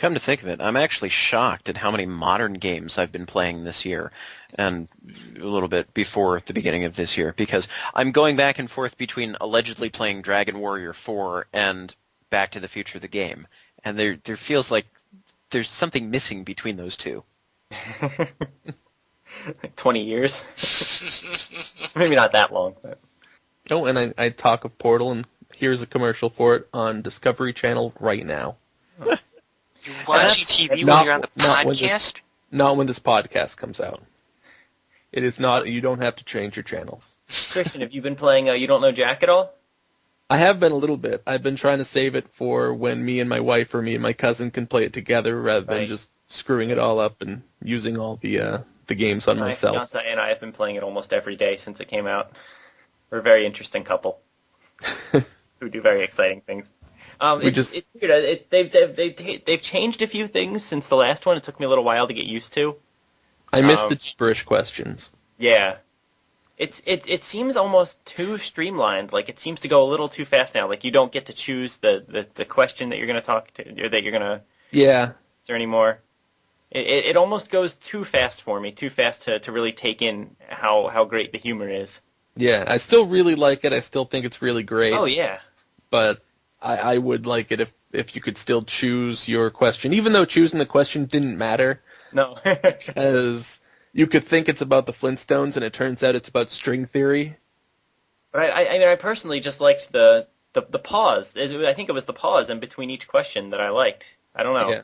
Come to think of it, I'm actually shocked at how many modern games I've been playing this year, and a little bit before the beginning of this year, because I'm going back and forth between allegedly playing Dragon Warrior 4 and Back to the Future the game, and there feels like there's something missing between those two. Like 20 years? Maybe not that long. But... Oh, and I talk of Portal, and here's a commercial for it on Discovery Channel right now. You're watching TV when you're on the podcast? Not when this podcast comes out. It is not. You don't have to change your channels. Christian, have you been playing You Don't Know Jack at all? I have been a little bit. I've been trying to save it for when me and my wife or me and my cousin can play it together rather than just screwing it all up and using all the games on myself. My fiancé and I have been playing it almost every day since it came out. We're a very interesting couple who do very exciting things. It's weird. They've changed a few things since the last one. It took me a little while to get used to. I missed the gibberish questions. Yeah. It seems almost too streamlined. Like, it seems to go a little too fast now. Like, you don't get to choose the question that you're going to talk to, or that you're going to answer anymore. It almost goes too fast for me, too fast to really take in how great the humor is. Yeah, I still really like it. I still think it's really great. Oh, yeah. But I would like it if you could still choose your question, even though choosing the question didn't matter. No. As you could think it's about the Flintstones, and it turns out it's about string theory. But I personally just liked the pause. I think it was the pause in between each question that I liked. I don't know. Yeah.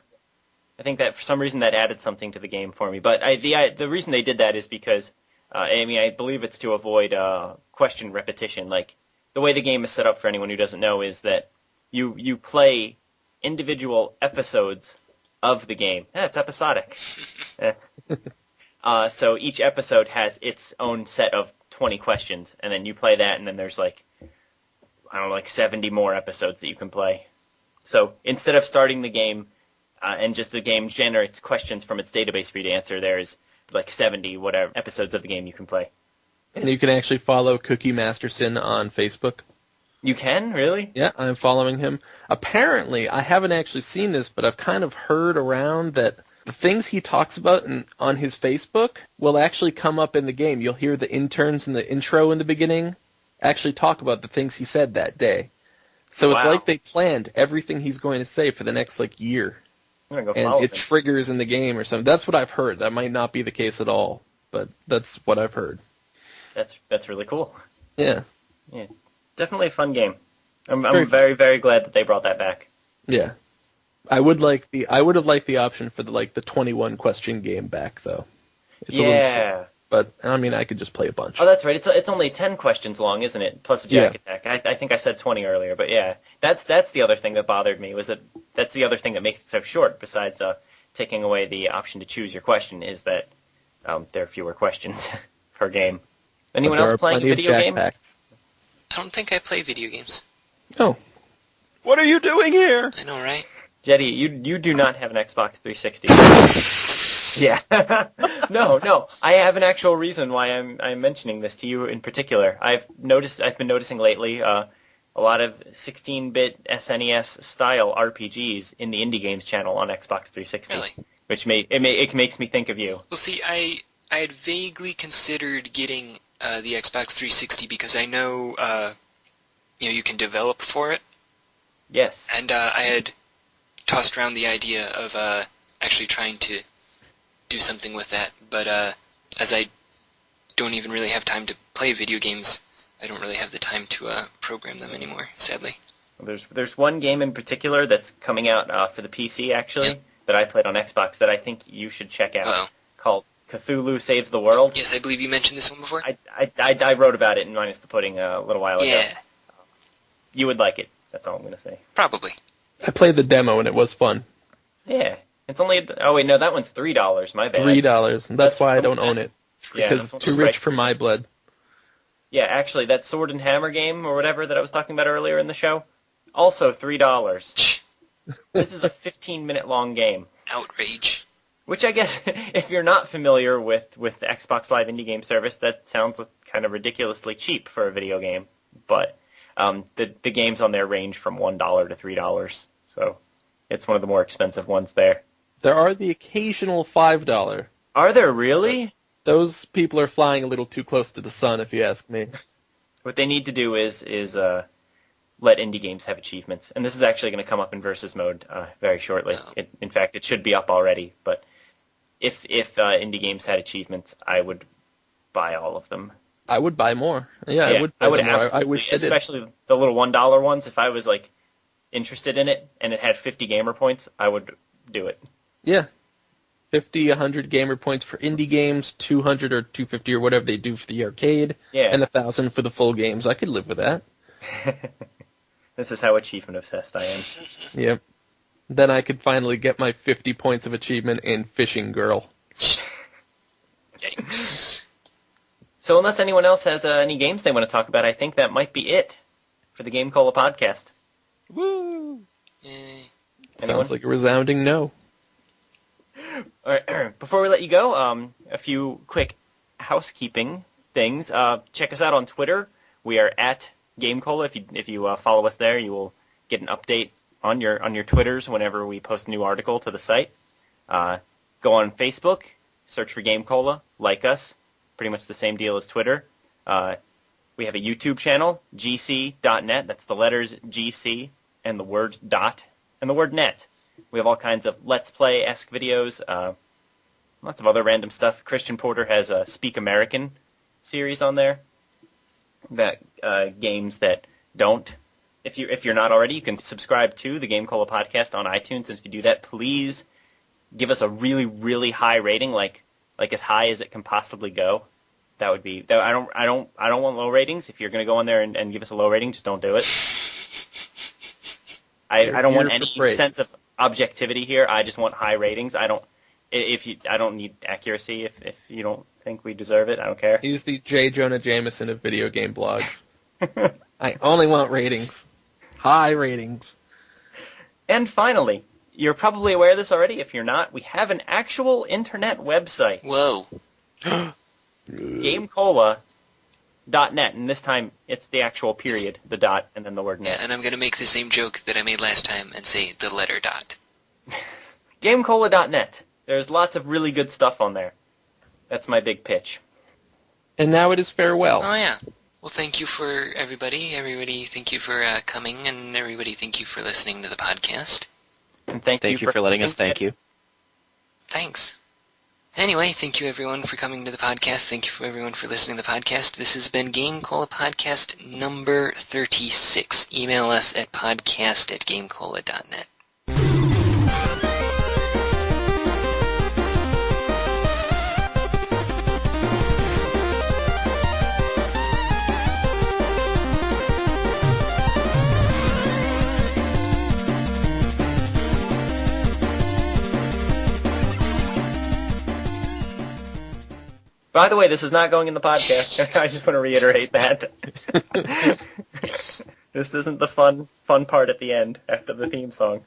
I think that for some reason that added something to the game for me. But the reason they did that is because, I believe it's to avoid question repetition. Like, the way the game is set up, for anyone who doesn't know, is that you play individual episodes of the game. Yeah, it's episodic. So each episode has its own set of 20 questions, and then you play that, and then there's like 70 more episodes that you can play. So instead of starting the game and just the game generates questions from its database for you to answer, there's like 70 whatever episodes of the game you can play. And you can actually follow Cookie Masterson on Facebook. You can? Really? Yeah, I'm following him. Apparently, I haven't actually seen this, but I've kind of heard around that the things he talks about on his Facebook will actually come up in the game. You'll hear the interns in the intro in the beginning actually talk about the things he said that day. So It's like they planned everything he's going to say for the next year. I'm gonna go and it triggers in the game or something. That's what I've heard. That might not be the case at all, but that's what I've heard. That's really cool. Yeah. Yeah. Definitely a fun game. I'm very, very glad that they brought that back. Yeah. I would have liked the option for the 21 question game back though. It's a little short, but I could just play a bunch. Oh, that's right. It's only 10 questions long, isn't it? Plus a jack attack. I think I said 20 earlier, but yeah. That's the other thing that bothered me, was that's the other thing that makes it so short, besides taking away the option to choose your question, is that there are fewer questions per game. Anyone else playing video games? I don't think I play video games. Oh. What are you doing here? I know, right? Jetty, you do not have an Xbox 360. Yeah. No. I have an actual reason why I'm mentioning this to you in particular. I've been noticing lately a lot of 16-bit SNES style RPGs in the Indie Games channel on Xbox 360. Really? Which it makes me think of you. Well, see, I had vaguely considered getting the Xbox 360 because I know you can develop for it. Yes. And I had tossed around the idea of actually trying to do something with that, but as I don't even really have time to play video games, I don't really have the time to program them anymore, sadly. Well, there's one game in particular that's coming out for the PC, actually, that I played on Xbox that I think you should check out, called Cthulhu Saves the World. Yes, I believe you mentioned this one before. I wrote about it in Minus the Pudding a little while ago. Yeah. You would like it, that's all I'm going to say. Probably. I played the demo and it was fun. Yeah. It's only... Oh, wait, no, that one's $3, my bad. $3, and that's why I don't own it. Because it's too rich for my blood. Yeah, actually, that Sword and Hammer game, or whatever, that I was talking about earlier in the show, also $3. This is a 15-minute long game. Outrage. Which I guess, if you're not familiar with the Xbox Live Indie Game Service, that sounds kind of ridiculously cheap for a video game. But the games on there range from $1 to $3, so it's one of the more expensive ones there. There are the occasional $5. Are there really? Those people are flying a little too close to the sun, if you ask me. What they need to do is let indie games have achievements, and this is actually going to come up in versus mode very shortly. Oh. In fact, it should be up already. But if indie games had achievements, I would buy all of them. I would buy more. Yeah, I would. I would buy more. absolutely, I wish they did. especially the little $1 ones. If I was like interested in it and it had 50 gamer points, I would do it. Yeah. 50, 100 gamer points for indie games, 200 or 250 or whatever they do for the arcade, and 1,000 for the full games. I could live with that. This is how achievement obsessed I am. Yep. Then I could finally get my 50 points of achievement in Fishing Girl. Yikes. So unless anyone else has any games they want to talk about, I think that might be it for the GameCola podcast. Woo! Yay. Sounds like a resounding no. All right, before we let you go, a few quick housekeeping things. Check us out on Twitter. We are at GameCola. If you follow us there, you will get an update on your Twitters whenever we post a new article to the site. Go on Facebook, search for GameCola, like us. Pretty much the same deal as Twitter. We have a YouTube channel, gc.net. That's the letters GC and the word dot and the word net. We have all kinds of Let's Play-esque videos, lots of other random stuff. Christian Porter has a Speak American series on there, that games that don't. If you're not already, you can subscribe to the GameCola podcast on iTunes, and if you do that, please give us a really, really high rating, like as high as it can possibly go. That would be. I don't want low ratings. If you're going to go on there and give us a low rating, just don't do it. I don't want any sense of objectivity here. I just want high ratings. I don't need accuracy if you don't think we deserve it. I don't care. He's the J. Jonah Jameson of video game blogs. I only want ratings. High ratings. And finally, you're probably aware of this already. If you're not, we have an actual internet website. Whoa. GameCola.net, and this time it's the actual period, the dot, and then the word net. Yeah, and I'm going to make the same joke that I made last time and say the letter dot. GameCola.net. There's lots of really good stuff on there. That's my big pitch. And now it is farewell. Oh, yeah. Well, thank you for everybody. Everybody, thank you for coming, and everybody, thank you for listening to the podcast. And thank you for letting us thank you. Thanks. Anyway, thank you everyone for coming to the podcast. Thank you for everyone for listening to the podcast. This has been GameCola Podcast number 36. Email us at podcast@gamecola.net. By the way, this is not going in the podcast. I just want to reiterate that. This isn't the fun part at the end after the theme song.